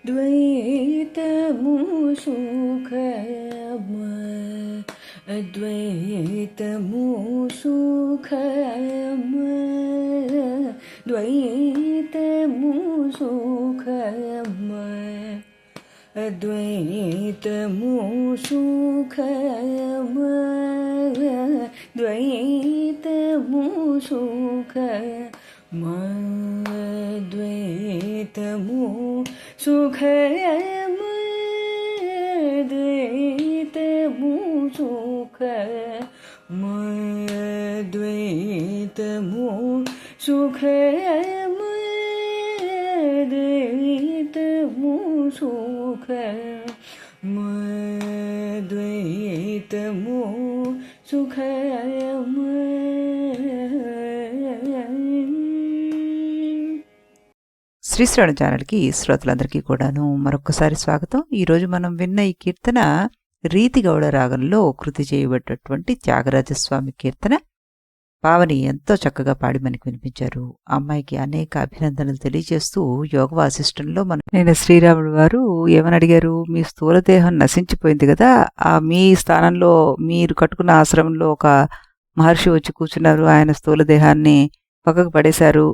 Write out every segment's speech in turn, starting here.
ద్వైతము సుఖమయ అద్వైతము సుఖమయ ద్వైతము సుఖమయ అద్వైతము సుఖమయ ద్వైతము సుఖమయ ద్వైతము సుఖమయ ద్వైతము సుఖమయ ద్వైతము సుఖమయ ద్వైతము సుఖమయ ద్వైతము సుఖమయ. శ్రీశ్రవణ ఛానల్కి శ్రోతలందరికీ కూడాను మరొక్కసారి స్వాగతం. ఈరోజు మనం విన్న ఈ కీర్తన రీతిగౌడ రాగంలో కృతి చేయబడ్డటువంటి త్యాగరాజస్వామి కీర్తన. పావని ఎంతో చక్కగా పాడి మనకి వినిపించారు. అమ్మాయికి అనేక అభినందనలు తెలియజేస్తూ యోగ వాసిష్టంలో నేను శ్రీరాముడు వారు ఏమని అడిగారు, మీ స్థూలదేహం నశించిపోయింది కదా, మీ స్థానంలో మీరు కట్టుకున్న ఆశ్రమంలో ఒక మహర్షి వచ్చి కూర్చున్నారు, ఆయన స్థూలదేహాన్ని పక్కకు పడేశారు,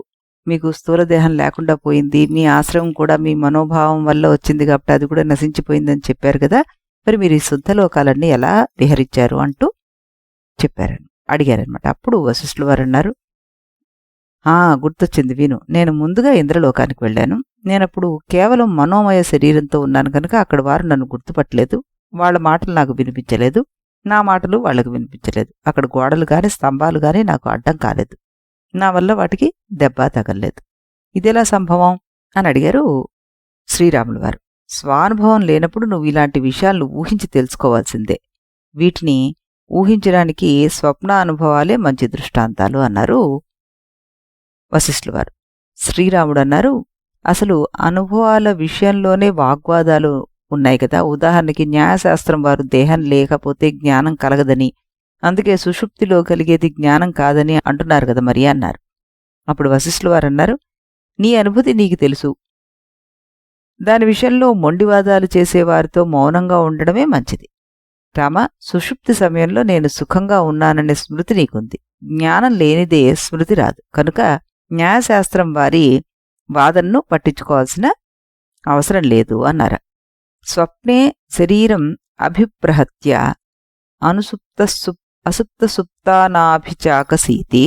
మీకు స్థూలదేహం లేకుండా పోయింది, మీ ఆశ్రమం కూడా మీ మనోభావం వల్ల వచ్చింది కాబట్టి అది కూడా నశించిపోయిందని చెప్పారు కదా, మరి మీరు ఈ శుద్ధలోకాలన్నీ ఎలా విహరించారు అంటూ అడిగారనమాట. అప్పుడు వశిష్ఠులు వారు అన్నారు, గుర్తొచ్చింది విను, నేను ముందుగా ఇంద్రలోకానికి వెళ్ళాను. నేనప్పుడు కేవలం మనోమయ శరీరంతో ఉన్నాను కనుక అక్కడ వారు నన్ను గుర్తుపట్టలేదు, వాళ్ళ మాటలు నాకు వినిపించలేదు, నా మాటలు వాళ్లకు వినిపించలేదు. అక్కడ గోడలు గాని స్తంభాలు గాని నాకు అడ్డం కాలేదు, నా వల్ల వాటికి దెబ్బ తగలేదు. ఇదెలా సంభవం అని అడిగారు శ్రీరాములు వారు. స్వానుభవం లేనప్పుడు నువ్వు ఇలాంటి విషయాలను ఊహించి తెలుసుకోవాల్సిందే, వీటిని ఊహించడానికి స్వప్న అనుభవాలే మంచి దృష్టాంతాలు అన్నారు వశిష్ఠులు వారు. శ్రీరాముడు అన్నారు, అసలు అనుభవాల విషయంలోనే వాగ్వాదాలు ఉన్నాయి కదా. ఉదాహరణకి న్యాయశాస్త్రం వారు దేహం లేకపోతే జ్ఞానం కలగదని, అందుకే సుషుప్తిలో కలిగేది జ్ఞానం కాదని అంటున్నారు కదా మరి అన్నారు. అప్పుడు వశిష్ఠులు వారు అన్నారు, నీ అనుభూతి నీకు తెలుసు, దాని విషయంలో మొండివాదాలు చేసేవారితో మౌనంగా ఉండడమే మంచిది. రామ, సుషుప్తి సమయంలో నేను సుఖంగా ఉన్నాననే స్మృతి నీకుంది, జ్ఞానం లేనిదే స్మృతి రాదు, కనుక న్యాయశాస్త్రం వారి వాదనను పట్టించుకోవాల్సిన అవసరం లేదు అన్నారు. స్వప్నే శరీరం అభిప్రహత్య అసుప్తసుప్తానాభిచాకసీతి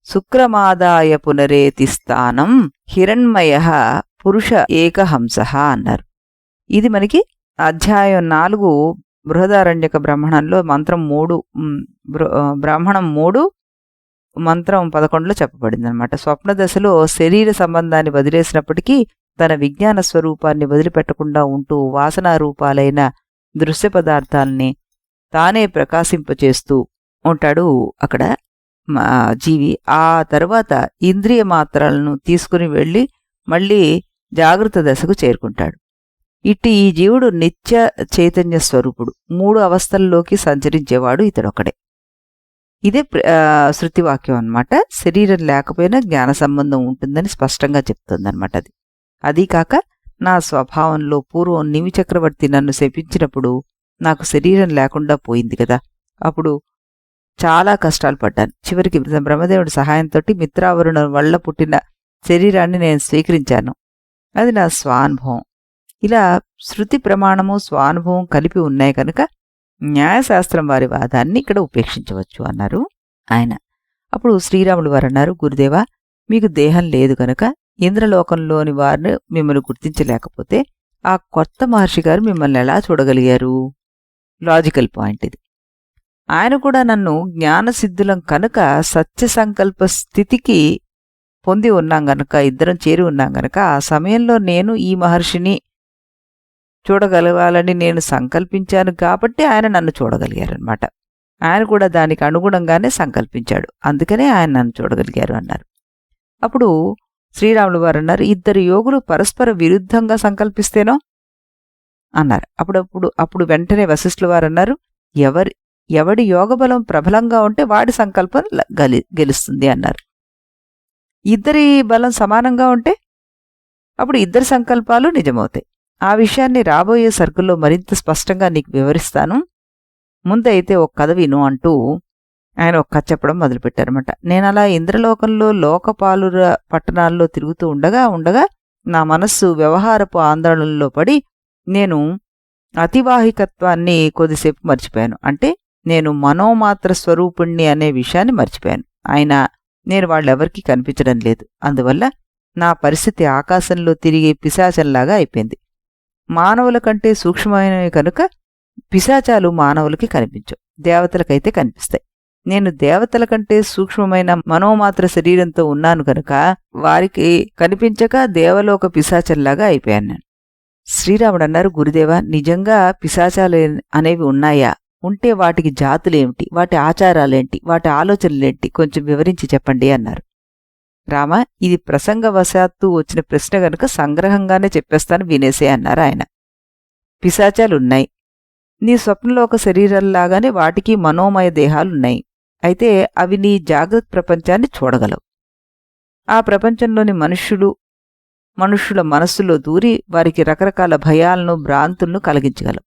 శుక్రమాదాయ పునరేతి స్థానం హిరణ్మయ పురుష ఏకహంసః అన్నారు. ఇది మనకి అధ్యాయం 4 బృహదారణ్యక బ్రాహ్మణంలో మంత్రం 3 బ్రాహ్మణం 3 మంత్రం 11లో చెప్పబడింది అనమాట. స్వప్న దశలో శరీర సంబంధాన్ని వదిలేసినప్పటికీ తన విజ్ఞాన స్వరూపాన్ని వదిలిపెట్టకుండా ఉంటూ వాసనారూపాలైన దృశ్య పదార్థాలని తానే ప్రకాశింపచేస్తూ ఉంటాడు అక్కడ జీవి. ఆ తరువాత ఇంద్రియ మాత్రలను తీసుకుని వెళ్ళి మళ్ళీ జాగృత దశకు చేరుకుంటాడు. ఇట్టి ఈ జీవుడు నిత్య చైతన్య స్వరూపుడు, 3 అవస్థల్లోకి సంచరించేవాడు ఇతడొక్కడే. ఇదే శృతివాక్యం అన్నమాట. శరీరం లేకపోయినా జ్ఞాన సంబంధం ఉంటుందని స్పష్టంగా చెప్తుందన్నమాట. అదీ కాక నా స్వభావంలో పూర్వం నిమి చక్రవర్తి నన్ను శపించినప్పుడు నాకు శరీరం లేకుండా పోయింది కదా, అప్పుడు చాలా కష్టాలు పడ్డాను. చివరికి బ్రహ్మదేవుడి సహాయంతో మిత్రావరుణ వల్ల పుట్టిన శరీరాన్ని నేను స్వీకరించాను, అది నా స్వానుభవం. ఇలా శృతి ప్రమాణము స్వానుభవం కలిపి ఉన్నాయి కనుక న్యాయశాస్త్రం వారి వాదాన్ని ఇక్కడ ఉపేక్షించవచ్చు అన్నారు ఆయన. అప్పుడు శ్రీరాములు వారు అన్నారు, గురుదేవా, మీకు దేహం లేదు కనుక ఇంద్రలోకంలోని వారిని మిమ్మల్ని గుర్తించలేకపోతే ఆ కొత్త మహర్షి గారు మిమ్మల్ని ఎలా చూడగలిగారు? లాజికల్ పాయింట్ ఇది. ఆయన కూడా నన్ను జ్ఞానసిద్ధులం కనుక సత్య సంకల్ప స్థితికి పొంది ఉన్నాం గనక, ఇద్దరం చేరి ఉన్నాం గనక ఆ సమయంలో నేను ఈ మహర్షిని చూడగలగాలని నేను సంకల్పించాను కాబట్టి ఆయన నన్ను చూడగలిగారనమాట. ఆయన కూడా దానికి అనుగుణంగానే సంకల్పించాడు, అందుకనే ఆయన నన్ను చూడగలిగారు అన్నారు. అప్పుడు శ్రీరాములు వారు అన్నారు, ఇద్దరు యోగులు పరస్పర విరుద్ధంగా సంకల్పిస్తేనో అన్నారు. అప్పుడు వెంటనే వశిష్ఠుల వారు అన్నారు, ఎవడి యోగబలం ప్రబలంగా ఉంటే వాడి సంకల్పం గెలుస్తుంది అన్నారు. ఇద్దరి బలం సమానంగా ఉంటే అప్పుడు ఇద్దరి సంకల్పాలు నిజమవుతాయి. ఆ విషయాన్ని రాబోయే సర్కుల్లో మరింత స్పష్టంగా నీకు వివరిస్తాను. ముందైతే ఒక కథ విను అంటూ ఆయన ఒక కథ చెప్పడం మొదలుపెట్టారన్నమాట. నేనలా ఇంద్రలోకంలో లోకపాలుర పట్టణాల్లో తిరుగుతూ ఉండగా నా మనస్సు వ్యవహారపు ఆందోళనలో పడి నేను అతివాహికత్వాన్ని కొద్దిసేపు మర్చిపోయాను. అంటే నేను మనోమాత్ర స్వరూపుణ్ణి అనే విషయాన్ని మర్చిపోయాను. అయినా నేను వాళ్ళెవరికీ కనిపించడం లేదు. అందువల్ల నా పరిస్థితి ఆకాశంలో తిరిగే పిశాచంలాగా అయిపోయింది. మానవుల కంటే సూక్ష్మమైనవి కనుక పిశాచాలు మానవులకి కనిపించవు, దేవతలకైతే కనిపిస్తాయి. నేను దేవతల కంటే సూక్ష్మమైన మనోమాత్ర శరీరంతో ఉన్నాను కనుక వారికి కనిపించక దేవలోక పిశాచంలాగా అయిపోయాను నేను. శ్రీరాముడు అన్నారు, గురుదేవా, నిజంగా పిశాచాలు అనేవి ఉన్నాయా? ఉంటే వాటికి జాతులేమిటి, వాటి ఆచారాలేంటి, వాటి ఆలోచనలేంటి, కొంచెం వివరించి చెప్పండి అన్నారు. రామ, ఇది ప్రసంగవశాత్తు వచ్చిన ప్రశ్న గనుక సంగ్రహంగానే చెప్పేస్తాను, వినేసే అన్నారు ఆయన. పిశాచాలున్నాయి. నీ స్వప్నంలో ఒక శరీరంలాగానే వాటికి మనోమయ దేహాలున్నాయి. అయితే అవి నీ జాగ్రత్త ప్రపంచాన్ని చూడగలవు. ఆ ప్రపంచంలోని మనుష్యుల మనస్సులో దూరి వారికి రకరకాల భయాలను, భ్రాంతులను కలిగించగలవు.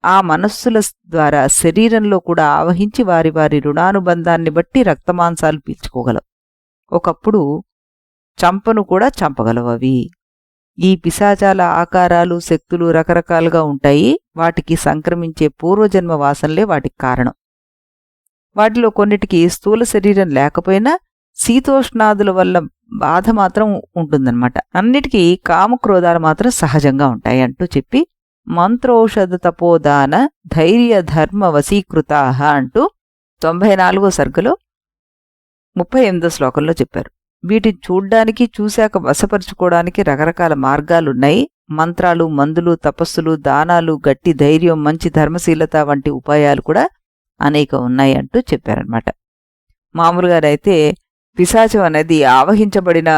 ఆ మనస్సుల ద్వారా శరీరంలో కూడా ఆవహించి వారి వారి రుణానుబంధాన్ని బట్టి రక్తమాంసాలు పీల్చుకోగలవు. ఒకప్పుడు చంపను కూడా చంపగలవు అవి. ఈ పిశాచాల ఆకారాలు, శక్తులు రకరకాలుగా ఉంటాయి. వాటికి సంక్రమించే పూర్వజన్మ వాసనలే వాటికి కారణం. వాటిలో కొన్నిటికి స్థూల శరీరం లేకపోయినా శీతోష్ణాదుల వల్ల బాధ మాత్రం ఉంటుందన్నమాట. అన్నిటికీ కామక్రోధాలు మాత్రం సహజంగా ఉంటాయి అంటూ చెప్పి మంత్రౌషధ తపోదాన ధైర్య ధర్మ వశీకృతాః అంటూ 94వ సర్గలో 38వ శ్లోకంలో చెప్పారు. వీటిని చూడ్డానికి, చూశాక వశపరుచుకోవడానికి రకరకాల మార్గాలున్నాయి. మంత్రాలు, మందులు, తపస్సులు, దానాలు, గట్టి ధైర్యం, మంచి ధర్మశీలత వంటి ఉపాయాలు కూడా అనేకం ఉన్నాయి అంటూ చెప్పారనమాట. మామూలుగా అయితే పిశాచం అనేది ఆవహించబడిన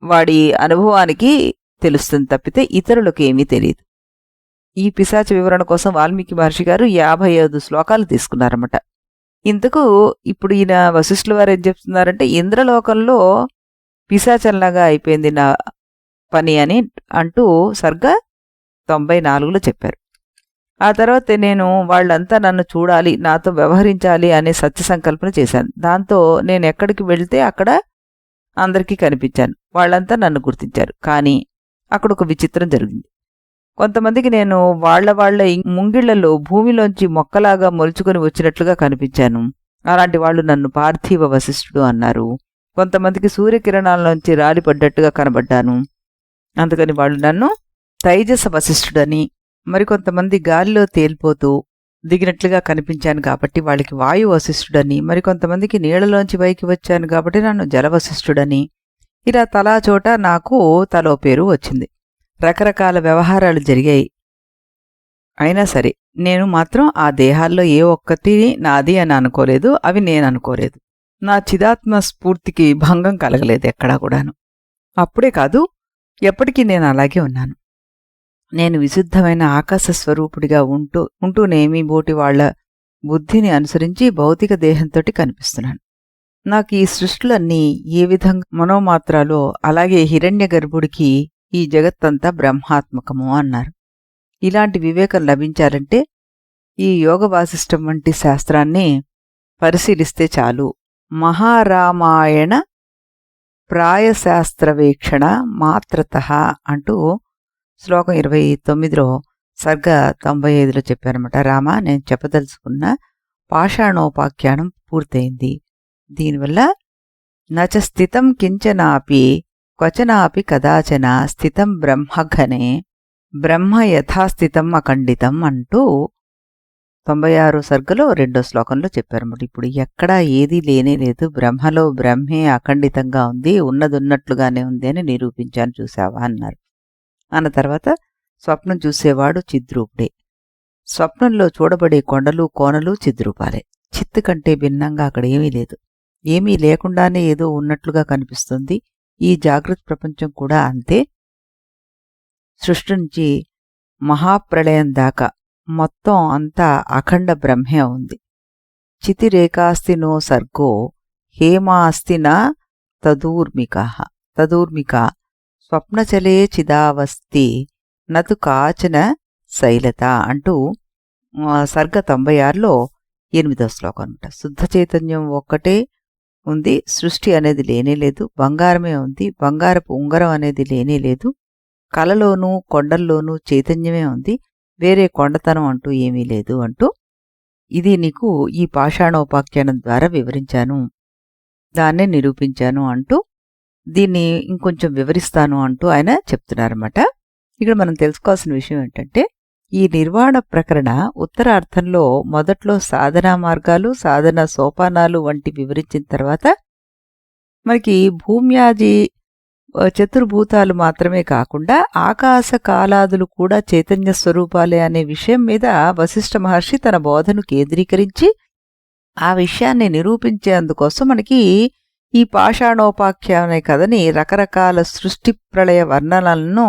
వాడి అనుభవానికి తెలుస్తుంది తప్పితే ఇతరులకు ఏమీ తెలియదు. ఈ పిశాచ వివరణ కోసం వాల్మీకి మహర్షి గారు 55 శ్లోకాలు తీసుకున్నారన్నమాట. ఇంతకు ఇప్పుడు ఈయన వశిష్ఠుల వారు ఏం చెప్తున్నారంటే, ఇంద్రలోకంలో పిశాచంలాగా అయిపోయింది నా పని అని అంటూ సర్గ 94లో చెప్పారు. ఆ తర్వాత నేను వాళ్ళంతా నన్ను చూడాలి, నాతో వ్యవహరించాలి అనే సత్య సంకల్పన చేశాను. దాంతో నేను ఎక్కడికి వెళ్తే అక్కడ అందరికీ కనిపించాను. వాళ్ళంతా నన్ను గుర్తించారు. కానీ అక్కడ ఒక విచిత్రం జరిగింది. కొంతమందికి నేను వాళ్ల ముంగిళ్లలో భూమిలోంచి మొక్కలాగా మొలుచుకొని వచ్చినట్లుగా కనిపించాను. అలాంటి వాళ్ళు నన్ను పార్థివ వశిష్ఠుడు అన్నారు. కొంతమందికి సూర్యకిరణాల్లోంచి రాలిపడ్డట్టుగా కనబడ్డాను. అందుకని వాళ్ళు నన్ను తైజస వశిష్ఠుడని, మరికొంతమంది గాలిలో తేలిపోతూ దిగినట్లుగా కనిపించాను కాబట్టి వాళ్ళకి వాయు వశిష్ఠుడని, మరికొంతమందికి నీళ్లలోంచి పైకి వచ్చాను కాబట్టి నన్ను జలవశిష్ఠుడని, ఇలా తలా చోట నాకు తలో పేరు వచ్చింది. రకరకాల వ్యవహారాలు జరిగాయి. అయినా సరే నేను మాత్రం ఆ దేహాల్లో ఏ ఒక్కటి నాది అని అనుకోలేదు, అవి నేను అనుకోలేదు. నా చిదాత్మ స్ఫూర్తికి భంగం కలగలేదు ఎక్కడా కూడాను. అప్పుడే కాదు, ఎప్పటికీ నేను అలాగే ఉన్నాను. నేను విశుద్ధమైన ఆకాశ స్వరూపుడిగా ఉంటూనేమీ బోటి వాళ్ల బుద్ధిని అనుసరించి భౌతిక దేహంతోటి కనిపిస్తున్నాను. నాకు ఈ సృష్టిలన్నీ ఏ విధంగా మనోమాత్రాలో అలాగే హిరణ్య గర్భుడికి ఈ జగత్తంతా బ్రహ్మాత్మకము అన్నారు. ఇలాంటి వివేకం లభించాలంటే ఈ యోగ వాసిష్టం వంటి శాస్త్రాన్ని పరిశీలిస్తే చాలు. మహారామాయణ ప్రాయశాస్త్రవేక్షణ మాత్రతః అంటూ శ్లోకం 29లో సర్గ 95లో చెప్పారన్నమాట. రామ, నేను చెప్పదలుచుకున్న పాషాణోపాఖ్యానం పూర్తయింది. దీనివల్ల నచ స్థితం కించనాపి క్వచనాపి కదాచన స్థితం బ్రహ్మఘనే బ్రహ్మ యథాస్థితం అఖండితం అంటూ 96 సర్గలో 2వ శ్లోకంలో చెప్పారన్నమాట. ఇప్పుడు ఎక్కడా ఏదీ లేనే లేదు, బ్రహ్మలో బ్రహ్మే అఖండితంగా ఉంది, ఉన్నదున్నట్లుగానే ఉంది అని నిరూపించాను, చూసావా అన్నారు. అన్న తర్వాత స్వప్నం చూసేవాడు చిద్రూపుడే. స్వప్నంలో చూడబడే కొండలు, కోనలు చిద్రూపాలే. చిత్తు కంటే భిన్నంగా అక్కడ ఏమీ లేదు. ఏమీ లేకుండానే ఏదో ఉన్నట్లుగా కనిపిస్తుంది. ఈ జాగృత ప్రపంచం కూడా అంతే. సృష్టి నుంచి మహాప్రళయం దాకా మొత్తం అంతా అఖండ బ్రహ్మే ఉంది. చితిరేకాస్తి నో సర్గో హేమాస్తి నా తదూర్మిక స్వప్నచలే చిదావస్తి నతు కాచన శైలత అంటూ సర్గ 96లో 8వ శ్లోకం అనమాట. శుద్ధ చైతన్యం ఒక్కటే ఉంది, సృష్టి అనేది లేనేలేదు, బంగారమే ఉంది, బంగారపు ఉంగరం అనేది లేనేలేదు, కలలోనూ కొండల్లోనూ చైతన్యమే ఉంది, వేరే కొండతనం అంటూ ఏమీ లేదు అంటూ ఇది నీకు ఈ పాషాణోపాఖ్యానం ద్వారా వివరించాను, దాన్నే నిరూపించాను అంటూ దీన్ని ఇంకొంచెం వివరిస్తాను అంటూ ఆయన చెప్తున్నారన్నమాట. ఇక్కడ మనం తెలుసుకోవాల్సిన విషయం ఏంటంటే, ఈ నిర్వాణ ప్రకరణ ఉత్తరార్థంలో మొదట్లో సాధనా మార్గాలు, సాధన సోపానాలు వంటి వివరించిన తర్వాత మనకి భూమ్యాది చతుర్భూతాలు మాత్రమే కాకుండా ఆకాశ కాలాదులు కూడా చైతన్య స్వరూపాలే అనే విషయం మీద వశిష్ఠ మహర్షి తన బోధను కేంద్రీకరించి ఆ విషయాన్ని నిరూపించేందుకోసం మనకి ఈ పాషాణోపాఖ్యాన కథని రకరకాల సృష్టి ప్రళయ వర్ణనలను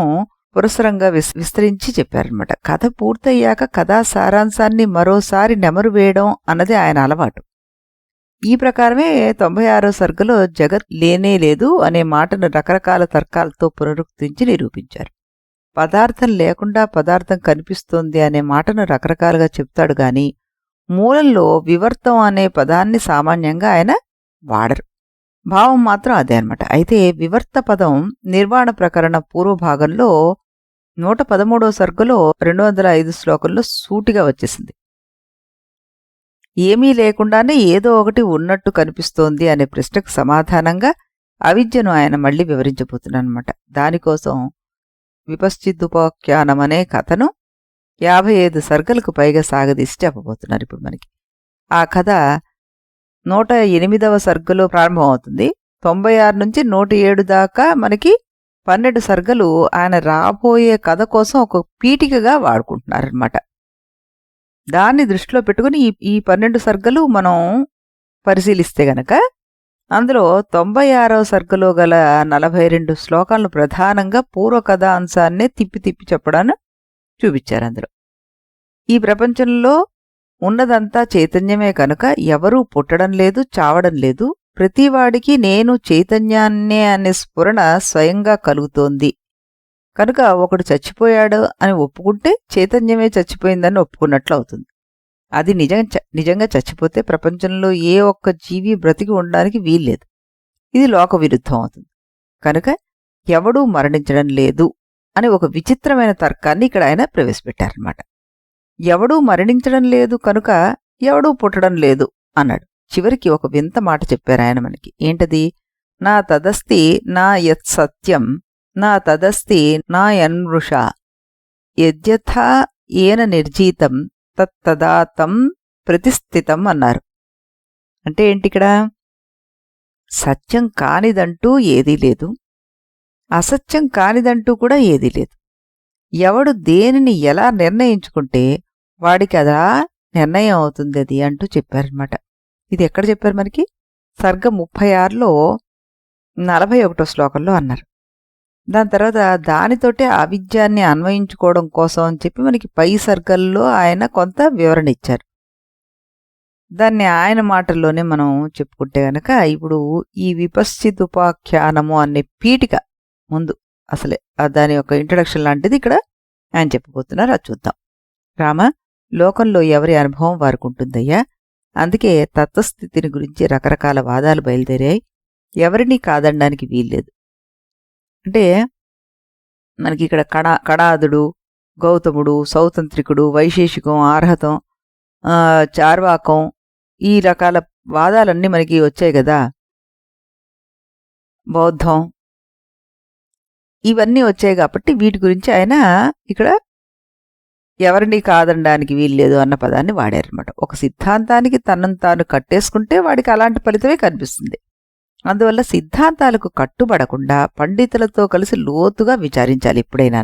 పురసరంగా విస్తరించి చెప్పారనమాట. కథ పూర్తయ్యాక కథా సారాంశాన్ని మరోసారి నెమరు వేయడం అన్నది ఆయన అలవాటు. ఈ ప్రకారమే 96వ సర్గలో జగత్ లేనే లేదు అనే మాటను రకరకాల తర్కాలతో పునరుక్తించి నిరూపించారు. పదార్థం లేకుండా పదార్థం కనిపిస్తోంది అనే మాటను రకరకాలుగా చెప్తాడు గాని మూలంలో వివర్తం అనే పదాన్ని సామాన్యంగా ఆయన వాడరు. భావం మాత్రం అదే అనమాట. అయితే వివర్త పదం నిర్వాణ ప్రకరణ పూర్వభాగంలో 113వ సర్గలో 205 శ్లోకంలో సూటిగా వచ్చేసింది. ఏమీ లేకుండానే ఏదో ఒకటి ఉన్నట్టు కనిపిస్తోంది అనే ప్రశ్నకు సమాధానంగా అవిద్యను ఆయన మళ్లీ వివరించబోతున్నానమాట. దానికోసం విపశ్చిదుపోఖ్యానమనే కథను 55 సర్గలకు పైగా సాగదీసి చెప్పబోతున్నారు ఇప్పుడు మనకి. ఆ కథ 108వ సర్గలో ప్రారంభమవుతుంది. 96 నుంచి 107 దాకా మనకి 12 సర్గలు ఆయన రాబోయే కథ కోసం ఒక పీఠికగా వాడుకుంటున్నారనమాట. దాన్ని దృష్టిలో పెట్టుకుని ఈ 12 సర్గలు మనం పరిశీలిస్తే గనక అందులో 96వ సర్గలో గల 42 శ్లోకాలను ప్రధానంగా పూర్వకథా అంశాన్నే తిప్పి తిప్పి చెప్పడాన్ని చూపించారు. అందులో ఈ ప్రపంచంలో ఉన్నదంతా చైతన్యమే కనుక ఎవరూ పుట్టడం లేదు, చావడం లేదు, ప్రతివాడికి నేను చైతన్యాన్నే అనే స్ఫురణ స్వయంగా కలుగుతోంది కనుక ఒకడు చచ్చిపోయాడు అని ఒప్పుకుంటే చైతన్యమే చచ్చిపోయిందని ఒప్పుకున్నట్లు అవుతుంది. అది నిజంగా చచ్చిపోతే ప్రపంచంలో ఏ ఒక్క జీవి బ్రతికి ఉండడానికి వీల్లేదు. ఇది లోక విరుద్ధం అవుతుంది. కనుక ఎవడూ మరణించడం లేదు అని ఒక విచిత్రమైన తర్కాన్ని ఇక్కడ ఆయన ప్రవేశపెట్టారన్నమాట. ఎవడూ మరణించడం లేదు కనుక ఎవడూ పుట్టడం లేదు అన్నాడు. చివరికి ఒక వింత మాట చెప్పారు ఆయన మనకి. ఏంటది? నా తదస్తి నా యత్సత్యం నా తదస్తి నా యన్మృష యద్యథా ఏన నిర్జీతం తత్తదాతం ప్రతిస్థితం అన్నారు. అంటే ఏంటిక్కడ? సత్యం కానిదంటూ ఏదీ లేదు, అసత్యం కానిదంటూ కూడా ఏదీ లేదు. ఎవడు దేనిని ఎలా నిర్ణయించుకుంటే వాడికి అదా నిర్ణయం అవుతుంది అది అంటూ చెప్పారనమాట. ఇది ఎక్కడ చెప్పారు మనకి? సర్గ 36లో 41వ శ్లోకంలో అన్నారు. దాని తర్వాత దానితోటే అవిద్యాన్ని అన్వయించుకోవడం కోసం అని చెప్పి మనకి పై సర్గల్లో ఆయన కొంత వివరణ ఇచ్చారు. దాన్ని ఆయన మాటల్లోనే మనం చెప్పుకుంటే గనక ఇప్పుడు ఈ విపశ్చిదుపాఖ్యానము అనే పీఠిక ముందు అసలే దాని యొక్క ఇంట్రడక్షన్ లాంటిది ఇక్కడ ఆయన చెప్పబోతున్నారు. అది చూద్దాం. రామ, లోకంలో ఎవరి అనుభవం వారికి ఉంటుందయ్యా. అందుకే తత్వస్థితిని గురించి రకరకాల వాదాలు బయలుదేరాయి. ఎవరినీ కాదనడానికి వీల్లేదు. అంటే మనకి ఇక్కడ కణాదుడు, గౌతముడు, సౌతంత్రికుడు, వైశేషికం, ఆర్హతం, చార్వాకం ఈ రకాల వాదాలన్నీ మనకి వచ్చాయి కదా. బౌద్ధం ఇవన్నీ వచ్చాయి కాబట్టి వీటి గురించి ఆయన ఇక్కడ ఎవరినీ కాదనడానికి వీల్లేదు అన్న పదాన్ని వాడారనమాట. ఒక సిద్ధాంతానికి తనను తాను కట్టేసుకుంటే వాడికి అలాంటి ఫలితమే కనిపిస్తుంది. అందువల్ల సిద్ధాంతాలకు కట్టుబడకుండా పండితులతో కలిసి లోతుగా విచారించాలి ఎప్పుడైనా.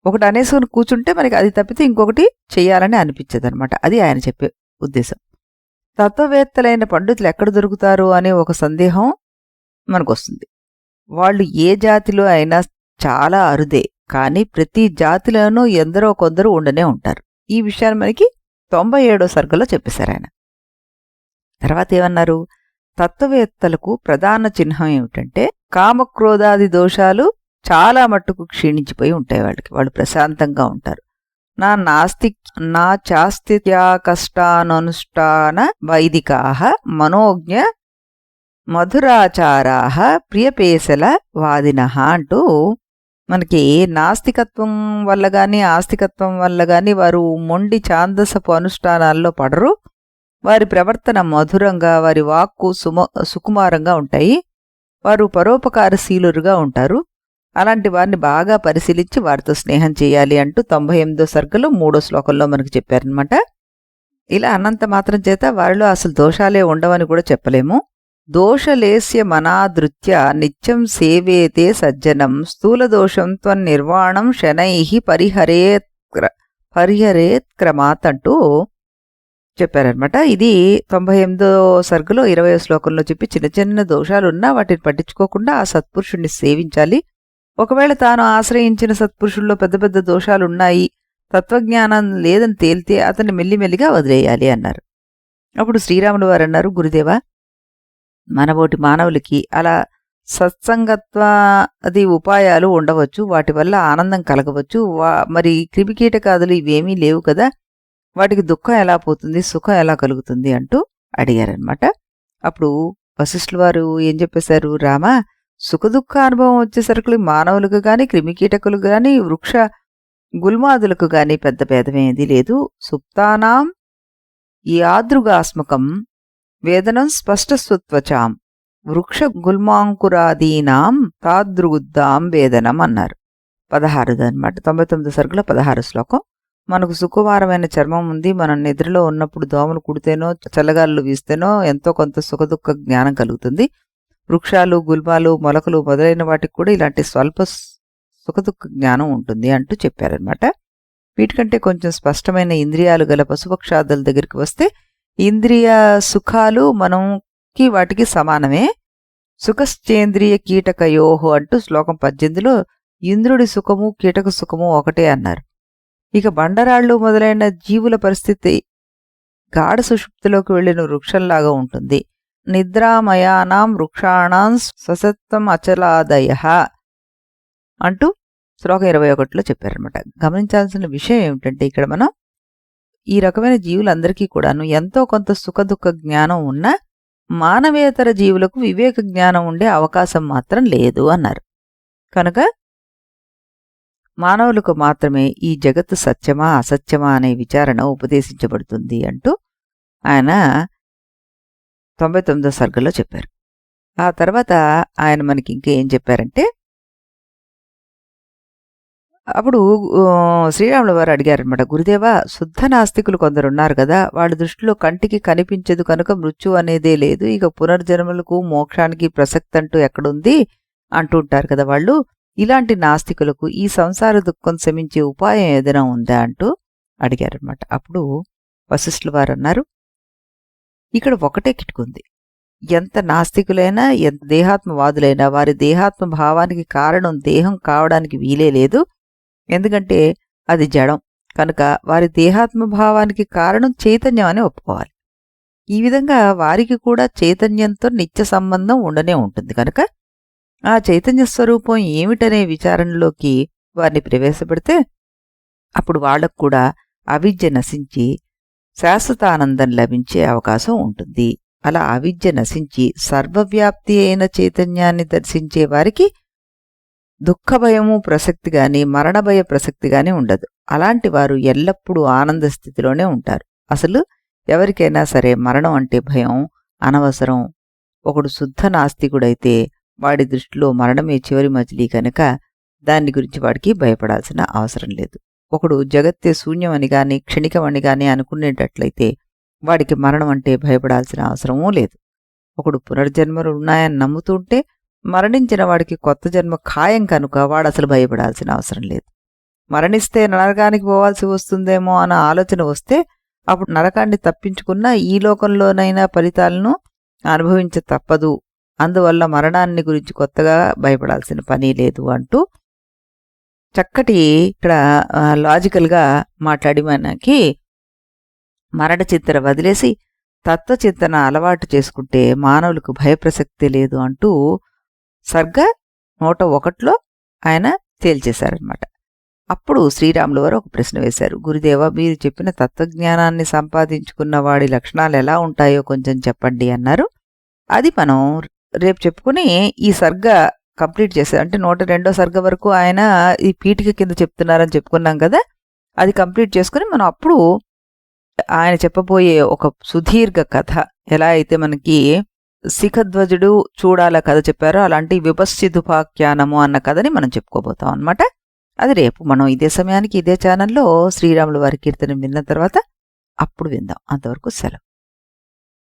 ఒకటి అనేసుకుని కూర్చుంటే మనకి అది తప్పితే ఇంకొకటి చెయ్యాలని అనిపించదనమాట. అది ఆయన చెప్పే ఉద్దేశం. తత్వవేత్తలైన పండితులు ఎక్కడ దొరుకుతారు అనే ఒక సందేహం మనకొస్తుంది. వాళ్ళు ఏ జాతిలో అయినా చాలా అరుదే, కానీ ప్రతి జాతిలోనూ ఎందరో కొందరు ఉండనే ఉంటారు. ఈ విషయాన్ని మనకి 97వ సర్గలో చెప్పేశారు ఆయన. తర్వాత ఏమన్నారు? తత్వవేత్తలకు ప్రధాన చిహ్నం ఏమిటంటే కామక్రోధాది దోషాలు చాలా మట్టుకు క్షీణించిపోయి ఉంటాయి వాళ్ళకి. వాళ్ళు ప్రశాంతంగా ఉంటారు. నా చాస్తిత్యా కష్టాననుష్ఠాన వైదికాః మనోజ్ఞ మధురాచారాః ప్రియపేసల వాదినః అంటూ మనకి నాస్తికత్వం వల్ల గాని ఆస్తికత్వం వల్ల గాని వారు మొండి ఛాందసపు అనుష్ఠానాల్లో పడరు. వారి ప్రవర్తన మధురంగా, వారి వాక్కు సుకుమారంగా ఉంటాయి. వారు పరోపకారశీలురుగా ఉంటారు. అలాంటి వారిని బాగా పరిశీలించి వారితో స్నేహం చేయాలి అంటూ 98వ సర్గలో 3వ శ్లోకంలో మనకు చెప్పారనమాట. ఇలా అన్నంత మాత్రం చేత వారిలో అసలు దోషాలే ఉండవని కూడా చెప్పలేము. దోషలేస్య మనాదృత్య నిత్యం సేవేతే సజ్జనం స్థూలదోషం త్వన్నిర్వాణం శనైః పరిహరేత్క్రమాత్ అంటూ చెప్పారనమాట. ఇది 98వ సర్గలో 20వ శ్లోకంలో చెప్పి చిన్న చిన్న దోషాలున్నా వాటిని పట్టించుకోకుండా ఆ సత్పురుషుణ్ణి సేవించాలి. ఒకవేళ తాను ఆశ్రయించిన సత్పురుషుల్లో పెద్ద పెద్ద దోషాలున్నాయి, తత్వజ్ఞానం లేదని తేలితే అతన్ని మెల్లిమెల్లిగా వదిలేయాలి అన్నారు. అప్పుడు శ్రీరాములు వారు అన్నారు, గురుదేవా, మనబోటి మానవులకి అలా సత్సంగత్వాది ఉపాయాలు ఉండవచ్చు, వాటి వల్ల ఆనందం కలగవచ్చు. మరి క్రిమికీటకాదులు ఇవేమీ లేవు కదా, వాటికి దుఃఖం ఎలా పోతుంది, సుఖం ఎలా కలుగుతుంది అంటూ అడిగారనమాట. అప్పుడు వశిష్ఠుల వారు ఏం చెప్పేశారు, రామా, సుఖదుఖ అనుభవం వచ్చేసరికి మానవులకు గాని క్రిమికీటకులకు గాని వృక్ష గుల్మాదులకు గాని పెద్ద భేదమేది లేదు. సుప్తానాం యాదృగాస్మకం వేదనం స్పష్టస్వత్వచాం వృక్ష గుల్మాంకురాదీనాం తాదృగుద్దాం వేదనం అన్నారు. 16 అనమాట. 99 సర్గలో 16 శ్లోకం. మనకు సుకుమారమైన చర్మం ఉంది. మనం నిద్రలో ఉన్నప్పుడు దోమలు కుడితేనో చల్లగాళ్ళు వీస్తేనో ఎంతో కొంత సుఖదుఖ జ్ఞానం కలుగుతుంది. వృక్షాలు, గుల్మాలు, మొలకలు మొదలైన వాటికి కూడా ఇలాంటి స్వల్ప సుఖదుఖ జ్ఞానం ఉంటుంది అంటూ చెప్పారనమాట. వీటికంటే కొంచెం స్పష్టమైన ఇంద్రియాలు గల పశుపక్షాదుల దగ్గరికి వస్తే ఇంద్రియ సుఖాలు మనంకి వాటికి సమానమే. సుఖశ్చేంద్రియ కీటకయోహో అంటూ శ్లోకం 18లో ఇంద్రుడి సుఖము కీటక సుఖము ఒకటే అన్నారు. ఇక బండరాళ్ళు మొదలైన జీవుల పరిస్థితి గాఢ సుషుప్తిలోకి వెళ్లిన వృక్షంలాగా ఉంటుంది. నిద్రామయానాం వృక్షాణాం స్వసత్వం అచలాదయః అంటూ శ్లోకం 21లో చెప్పారనమాట. గమనించాల్సిన విషయం ఏమిటంటే ఇక్కడ మనం ఈ రకమైన జీవులందరికీ కూడాను ఎంతో కొంత సుఖదుఖ జ్ఞానం ఉన్న మానవేతర జీవులకు వివేక జ్ఞానం ఉండే అవకాశం మాత్రం లేదు అన్నారు. కనుక మానవులకు మాత్రమే ఈ జగత్తు సత్యమా అసత్యమా అనే విచారణ ఉపదేశించబడుతుంది అంటూ ఆయన 99వ సర్గలో చెప్పారు. ఆ తర్వాత ఆయన మనకి ఇంకేం చెప్పారంటే, అప్పుడు శ్రీరాముల వారు అడిగారనమాట, గురుదేవా, శుద్ధ నాస్తికులు కొందరున్నారు కదా, వాళ్ళ దృష్టిలో కంటికి కనిపించదు కనుక మృత్యు అనేదే లేదు, ఇక పునర్జన్మలకు మోక్షానికి ప్రసక్తి అంటూ ఎక్కడుంది అంటుంటారు కదా వాళ్ళు. ఇలాంటి నాస్తికులకు ఈ సంసార దుఃఖం శమించే ఉపాయం ఏదైనా ఉందా అంటూ అడిగారనమాట. అప్పుడు వశిష్ఠుల వారు అన్నారు, ఇక్కడ ఒకటే కిటుకుంది. ఎంత నాస్తికులైనా, ఎంత దేహాత్మవాదులైనా వారి దేహాత్మ భావానికి కారణం దేహం కావడానికి వీలే లేదు. ఎందుకంటే అది జడం కనుక వారి దేహాత్మ భావానికి కారణం చైతన్యం అని ఒప్పుకోవాలి. ఈ విధంగా వారికి కూడా చైతన్యంతో నిత్య సంబంధం ఉండనే ఉంటుంది. కనుక ఆ చైతన్య స్వరూపం ఏమిటనే విచారణలోకి వారిని ప్రవేశపెడితే అప్పుడు వాళ్లకు కూడా అవిద్య నశించి శాశ్వతానందం లభించే అవకాశం ఉంటుంది. అలా అవిద్య నశించి సర్వవ్యాప్తి అయిన చైతన్యాన్ని దర్శించే వారికి దుఃఖభయము ప్రసక్తి గాని మరణభయ ప్రసక్తి గాని ఉండదు. అలాంటి వారు ఎల్లప్పుడూ ఆనంద స్థితిలోనే ఉంటారు. అసలు ఎవరికైనా సరే మరణం అంటే భయం అనవసరం. ఒకడు శుద్ధ నాస్తికుడైతే వాడి దృష్టిలో మరణమే చివరి మజిలీ కనుక దాన్ని గురించి వాడికి భయపడాల్సిన అవసరం లేదు. ఒకడు జగత్తే శూన్యమని గాని క్షణికమని గాని అనుకునేటట్లయితే వాడికి మరణం అంటే భయపడాల్సిన అవసరమూ లేదు. ఒకడు పునర్జన్మలు ఉన్నాయని నమ్ముతుంటే మరణించిన వాడికి కొత్త జన్మ ఖాయం కనుక వాడు అసలు భయపడాల్సిన అవసరం లేదు. మరణిస్తే నరకానికి పోవాల్సి వస్తుందేమో అన్న ఆలోచన వస్తే అప్పుడు నరకాన్ని తప్పించుకున్న ఈ లోకంలోనైనా ఫలితాలను అనుభవించ తప్పదు. అందువల్ల మరణాన్ని గురించి కొత్తగా భయపడాల్సిన పని లేదు అంటూ చక్కటి ఇక్కడ లాజికల్గా మాట్లాడి మనకి మరణ చింతన వదిలేసి తత్వచింతన అలవాటు చేసుకుంటే మానవులకు భయప్రసక్తి లేదు అంటూ సర్గ 101లో ఆయన తేల్చేశారనమాట. అప్పుడు శ్రీరాములు వారు ఒక ప్రశ్న వేశారు. గురుదేవ, మీరు చెప్పిన తత్వజ్ఞానాన్ని సంపాదించుకున్న వాడి లక్షణాలు ఎలా ఉంటాయో కొంచెం చెప్పండి అన్నారు. అది మనం రేపు చెప్పుకుని ఈ సర్గ కంప్లీట్ చేశారు. అంటే 102వ సర్గ వరకు ఆయన ఈ పీఠిక కింద చెప్తున్నారని చెప్పుకున్నాం కదా, అది కంప్లీట్ చేసుకుని మనం అప్పుడు ఆయన చెప్పబోయే ఒక సుదీర్ఘ కథ, ఎలా అయితే మనకి శిఖధ్వజుడు చూడాల కథ చెప్పారో అలాంటి విపశ్చిదుపాఖ్యానము అన్న కథని మనం చెప్పుకోబోతాం అనమాట. అది రేపు మనం ఇదే సమయానికి ఇదే ఛానల్లో శ్రీరాములు వారి కీర్తన విన్న తర్వాత అప్పుడు విందాం. అంతవరకు సెలవు.